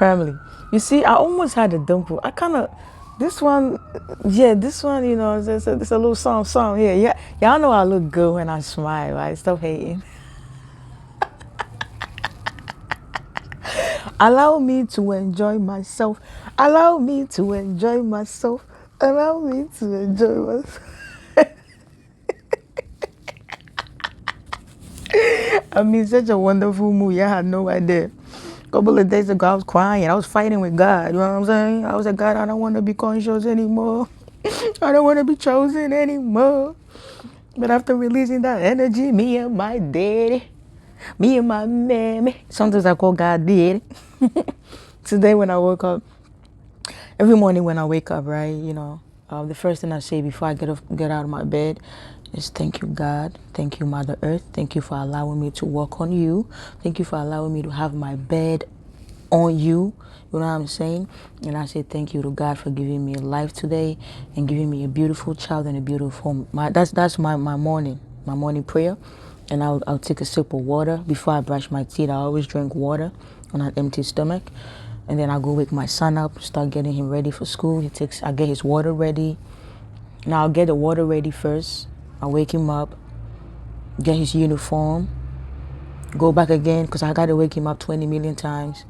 Family. You see, I almost had a dimple. I kind of, this one, yeah, this one, you know, it's a little song here. Yeah, y'all know I look good when I smile, right? Stop hating. Allow me to enjoy myself. Allow me to enjoy myself. Allow me to enjoy myself. I mean, such a wonderful movie. I had no idea. A couple of days ago, I was crying. I was fighting with God. You know what I'm saying? I was like, God, I don't want to be conscious anymore. I don't want to be chosen anymore. But after releasing that energy, me and my daddy, me and my mammy, sometimes I call God daddy. Today when I woke up, every morning when I wake up, right, you know, the first thing I say before I get out of my bed is thank you, God. Thank you, Mother Earth. Thank you for allowing me to walk on you. Thank you for allowing me to have my bed on you. You know what I'm saying? And I say thank you to God for giving me life today and giving me a beautiful child and a beautiful home. That's my morning prayer. And I'll take a sip of water before I brush my teeth. I always drink water on an empty stomach. And then I'll go wake my son up, start getting him ready for school. I get his water ready. Now I'll get the water ready first. I'll wake him up, get his uniform, go back again because I got to wake him up 20 million times.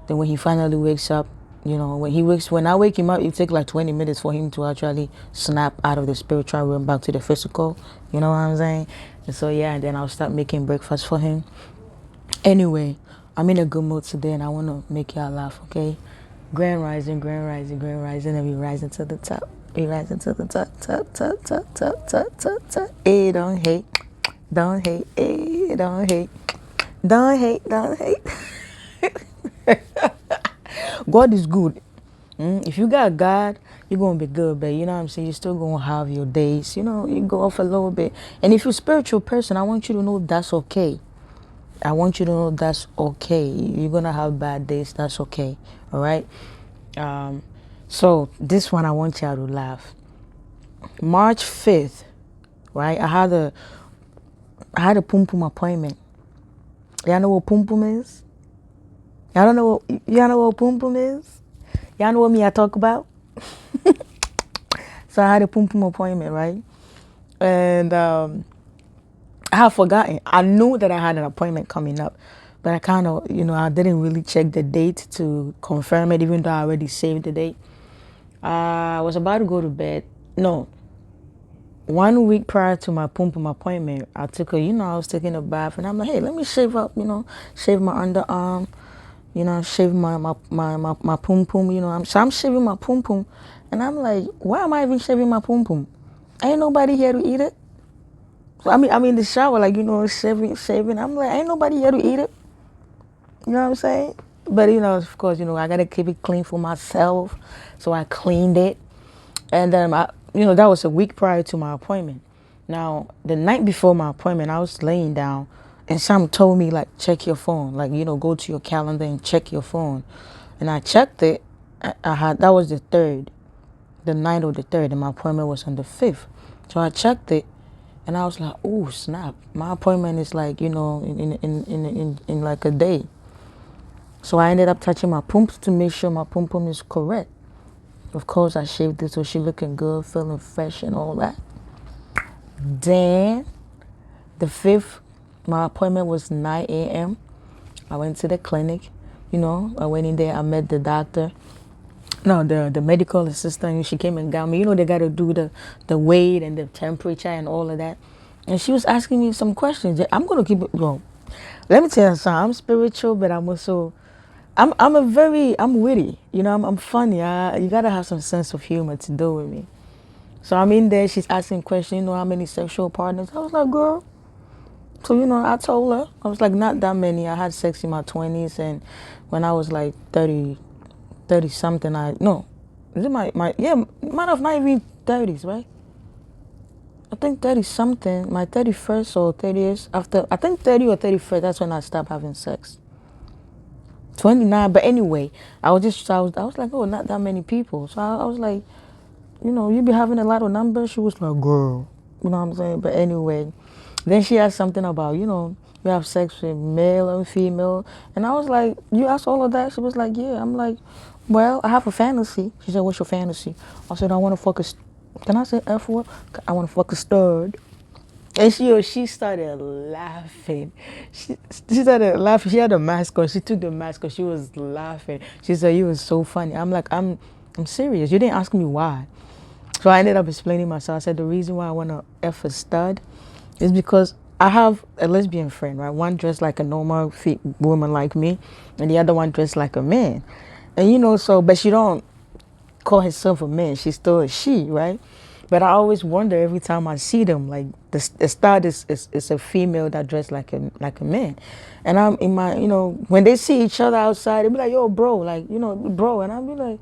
Then when he finally wakes up, you know, when I wake him up, it takes like 20 minutes for him to actually snap out of the spiritual realm back to the physical. You know what I'm saying? And so, yeah, and then I'll start making breakfast for him. Anyway, I'm in a good mood today and I want to make y'all laugh, okay? Grand rising, grand rising, grand rising, and we rising to the top. We rising to the top, top, top, top, top, top, top, top. Hey, don't hate, hey, don't hate, don't hate, don't hate. God is good. If you got God, you're going to be good, but you know what I'm saying? You're still going to have your days. You know, you go off a little bit. And if you're a spiritual person, I want you to know that's okay. I want you to know that's okay. You're going to have bad days. That's okay. All right? So this one, I want y'all to laugh. March 5th, right? I had a pum pum appointment. Y'all know what pum pum is? Y'all know what pum pum is? Y'all know what me I talk about? So I had a pum pum appointment, right? And I had forgotten. I knew that I had an appointment coming up, but I kind of, you know, I didn't really check the date to confirm it, even though I already saved the date. I was about to go to bed. No, 1 week prior to my pum pum appointment, I was taking a bath, and I'm like, hey, let me shave up, shave my underarm, shave my pum pum, So I'm shaving my pum pum, and I'm like, why am I even shaving my pum pum? Ain't nobody here to eat it. So I'm in the shower, like, shaving. I'm like, ain't nobody here to eat it. You know what I'm saying? But, of course, I got to keep it clean for myself. So I cleaned it. And then, that was a week prior to my appointment. Now, the night before my appointment, I was laying down and Sam told me, like, check your phone. Like, go to your calendar and check your phone. And I checked it. That was the 3rd, the night of the 3rd, and my appointment was on the 5th. So I checked it. And I was like, oh, snap. My appointment is like, in like a day. So I ended up touching my pump to make sure my pum pum is correct. Of course, I shaved it so she looking good, feeling fresh and all that. Then, the 5th, my appointment was 9 a.m. I went to the clinic. I went in there. I met the doctor. No, the medical assistant. She came and got me. They got to do the weight and the temperature and all of that. And she was asking me some questions. I'm going to keep it going. Let me tell you something. I'm spiritual, but I'm also... I'm witty, I'm funny. You gotta have some sense of humor to deal with me. So I'm in there, she's asking questions, how many sexual partners? I was like, girl. So, I told her, I was like, not that many. I had sex in my 20s, and when I was like 30 something, might have not even 30s, right? I think 30 something, my 31st or 30th, after, I think 30 or 31st, that's when I stopped having sex. 29, but anyway, I was like, oh, not that many people. So I was like, you be having a lot of numbers. She was like, girl, you know what I'm saying? But anyway, Then she asked something about, you have sex with male and female. And I was like, you asked all of that? She was like, yeah. I'm like, well, I have a fantasy. She said, what's your fantasy? I said, I want to fuck a, can I say F word? I want to fuck a stud. And she started laughing. She started laughing. She had a mask on. She took the mask off. She was laughing. She said, you was so funny. I'm like, I'm serious. You didn't ask me why. So I ended up explaining myself. I said the reason why I want to F a stud is because I have a lesbian friend, right? One dressed like a normal woman like me, and the other one dressed like a man. And but she don't call herself a man. She's still a she, right? But I always wonder every time I see them, like the stud is a female that dressed like a man. And I'm in my, when they see each other outside, they be like, yo, bro, like, bro. And I'll be like,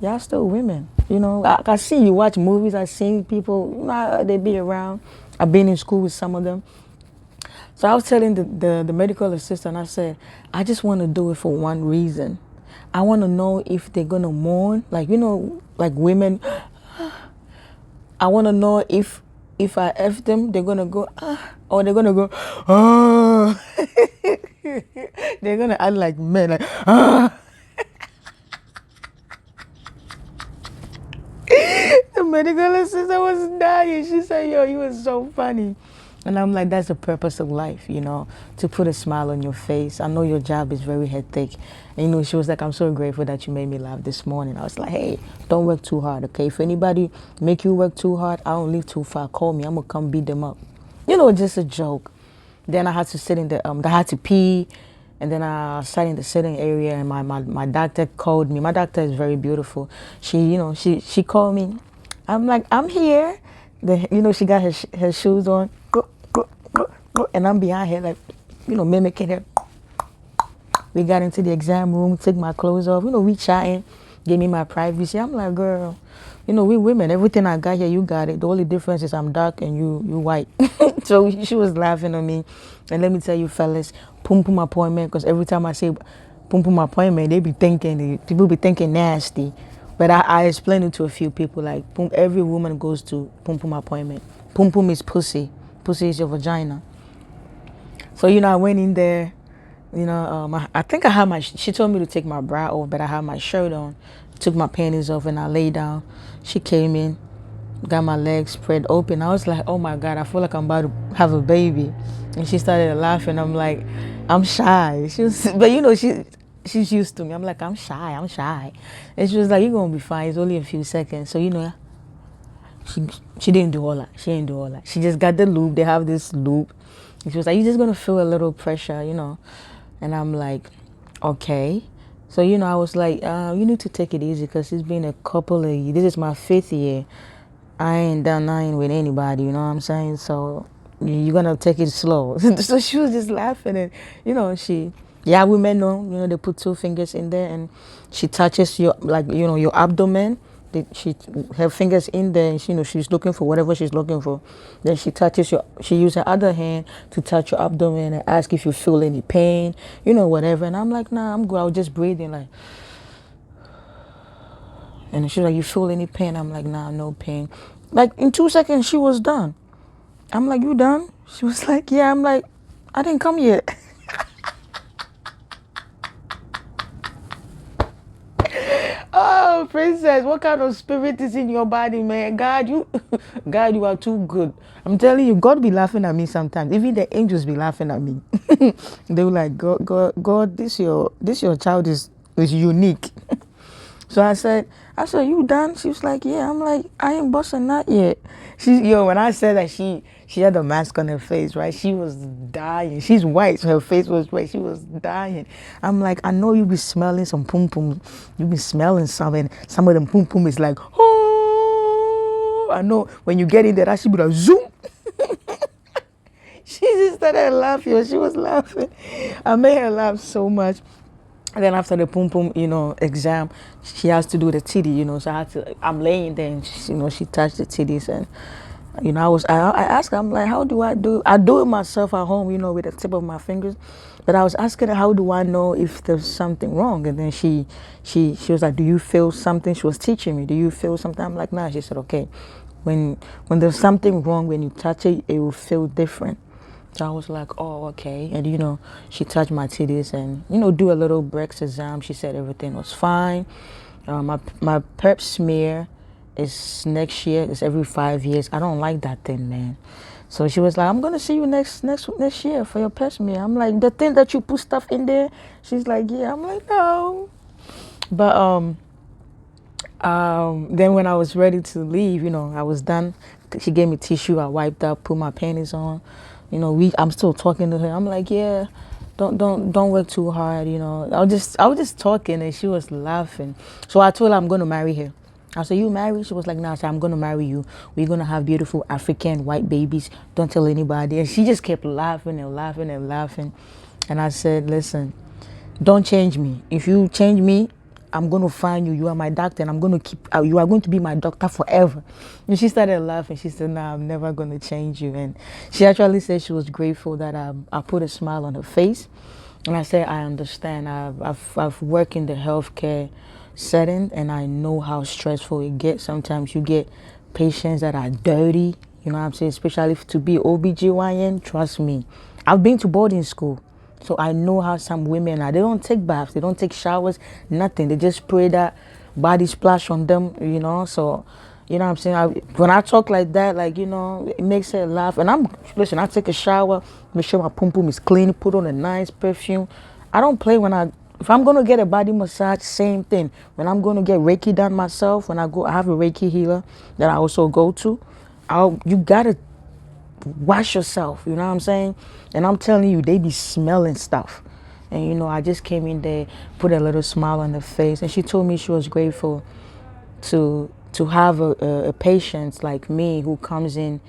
y'all still women. I see you watch movies. I seen people, they be around. I've been in school with some of them. So I was telling the medical assistant, I said, I just want to do it for one reason. I want to know if they're going to mourn, like, like women. I want to know if I F them, they're going to go, or they're going to go, oh. They're going to act like men, like, ah. The medical assistant was dying. She said, yo, you was so funny. And I'm like, that's the purpose of life, to put a smile on your face. I know your job is very hectic. And, she was like, I'm so grateful that you made me laugh this morning. I was like, hey, don't work too hard, okay? If anybody make you work too hard, I don't live too far. Call me. I'm going to come beat them up. Just a joke. Then I had to sit in I had to pee. And then I sat in the sitting area, and my doctor called me. My doctor is very beautiful. She called me. I'm like, I'm here. She got her shoes on. And I'm behind her, like, mimicking her. We got into the exam room, took my clothes off. We chatting, gave me my privacy. I'm like, girl, we women. Everything I got here, you got it. The only difference is I'm dark and you white. So she was laughing at me. And let me tell you, fellas, pum pum appointment. Because every time I say pum pum appointment, people be thinking nasty. But I explained it to a few people, like, every woman goes to pum pum appointment. Pum pum is pussy. Pussy is your vagina. So, I went in there, I think I had she told me to take my bra off, but I had my shirt on. Took my panties off and I lay down. She came in, got my legs spread open. I was like, oh my God, I feel like I'm about to have a baby. And she started laughing. I'm like, I'm shy. But she's used to me. I'm like, I'm shy. And she was like, you're going to be fine. It's only a few seconds. So, she didn't do all that. She just got the loop. They have this loop. And she was like, you're just going to feel a little pressure, And I'm like, okay. So, I was like, you need to take it easy because it's been a couple of years. This is my 5th year. I ain't done nothing with anybody, you know what I'm saying? So you're going to take it slow. So she was just laughing and, women know, they put 2 fingers in there and she touches your, like, your abdomen. Her fingers in there and she's looking for whatever she's looking for. Then she use her other hand to touch your abdomen and ask if you feel any pain, whatever. And I'm like, nah, I'm good. I was just breathing like. And she's like, you feel any pain? I'm like, nah, no pain. Like in 2 seconds, she was done. I'm like, you done? She was like, yeah. I'm like, I didn't come yet. Oh, princess, what kind of spirit is in your body, man? God, you are too good. I'm telling you, God be laughing at me sometimes. Even the angels be laughing at me. They were like, God, this your child is unique. So I said, you done? She was like, yeah. I'm like, I ain't busting that yet. When I said that she had a mask on her face, right? She was dying. She's white, so her face was white. She was dying. I'm like, I know you be smelling some pum pum. You be smelling something. Some of them pum pum is like, oh. I know when you get in there, that should be like, zoom. She just started laughing. She was laughing. I made her laugh so much. And then after the pum pum, exam, she has to do the titty, so I'm laying there and she touched the titties and, I asked her, I'm like, how do I do? I do it myself at home, with the tip of my fingers. But I was asking her, how do I know if there's something wrong? And then she was like, do you feel something? She was teaching me, do you feel something? I'm like, nah. She said, okay, when there's something wrong, when you touch it, it will feel different. So I was like, oh, okay. And, she touched my titties and, do a little breast exam. She said everything was fine. My pap smear is next year. It's every 5 years. I don't like that thing, man. So she was like, I'm gonna see you next year for your pap smear. I'm like, the thing that you put stuff in there. She's like, yeah. I'm like, no. But then when I was ready to leave, I was done. She gave me tissue. I wiped up, put my panties on. I'm still talking to her. I'm like, yeah, don't work too hard. I was just talking, and she was laughing. So I told her I'm gonna marry her. I said, you married? She was like, no. I said, I'm gonna marry you. We're gonna have beautiful African white babies. Don't tell anybody. And she just kept laughing and laughing and laughing. And I said, listen, don't change me. If you change me, I'm going to find you. You are my doctor, and I'm going to you are going to be my doctor forever. And she started laughing. She said, no, I'm never going to change you. And she actually said she was grateful that I put a smile on her face. And I said, I understand. I've worked in the healthcare setting, and I know how stressful it gets. Sometimes you get patients that are dirty, you know what I'm saying? Especially to be OBGYN, trust me. I've been to boarding school. So I know how some women are. They don't take baths, they don't take showers, nothing. They just spray that body splash on them. So, you know what I'm saying? When I talk like that, it makes her laugh. And listen, I take a shower, make sure my pum pum is clean, put on a nice perfume. I don't play if I'm going to get a body massage, same thing. When I'm going to get Reiki done myself, I have a Reiki healer that I also go to. You got to wash yourself, you know what I'm saying? And I'm telling you, they be smelling stuff. And I just came in there, put a little smile on her face, and she told me she was grateful to have a patient like me who comes in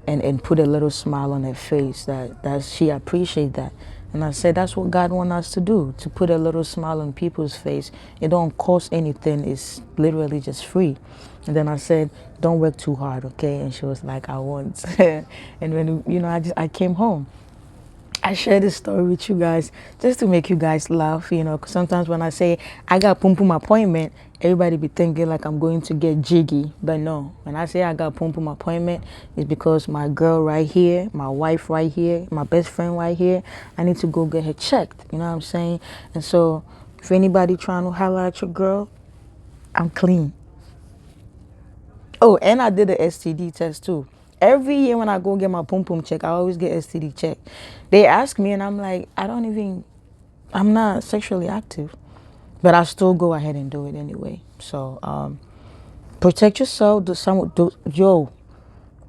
and put a little smile on her face, that she appreciate that. And I said, that's what God wants us to do, to put a little smile on people's face. It don't cost anything. It's literally just free. And then I said, don't work too hard, okay? And she was like, I won't. And when, I came home. I share this story with you guys just to make you guys laugh, because sometimes when I say I got pum pum appointment, everybody be thinking like I'm going to get jiggy. But no, when I say I got pum pum appointment, it's because my girl right here, my wife right here, my best friend right here, I need to go get her checked. You know what I'm saying? And so if anybody trying to holler at your girl, I'm clean. Oh, and I did the STD test too. Every year when I go get my pum pum check, I always get STD check. They ask me, and I'm like, I'm not sexually active, but I still go ahead and do it anyway. So protect yourself. The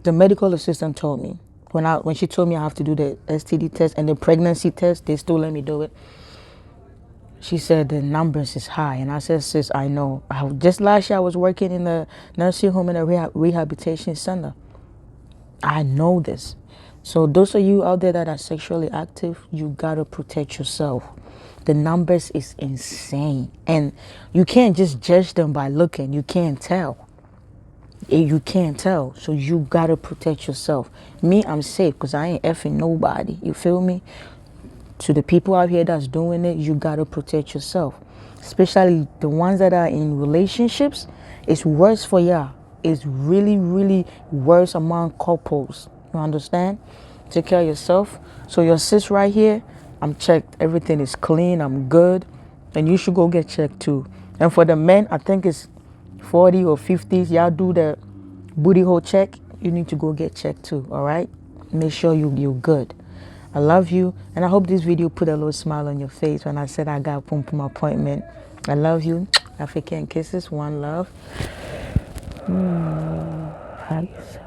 medical assistant told me when she told me I have to do the STD test and the pregnancy test, they still let me do it. She said the numbers is high, and I said, sis, I know. Just last year I was working in a nursing home and a rehabilitation center. I know this. So those of you out there that are sexually active, you gotta protect yourself. The numbers is insane, and you can't just judge them by looking. You can't tell. You can't tell. So you gotta protect yourself. Me, I'm safe because I ain't effing nobody. You feel me? To the people out here that's doing it, you gotta protect yourself. Especially the ones that are in relationships, it's worse for y'all. It's really, really worse among couples. You understand? Take care of yourself. So your sis right here, I'm checked. Everything is clean. I'm good. And you should go get checked too. And for the men, I think it's 40 or 50s. Y'all do the booty hole check. You need to go get checked too. All right? Make sure you're good. I love you, and I hope this video put a little smile on your face when I said I got pum pum appointment. I love you. African kisses, one love. How you say?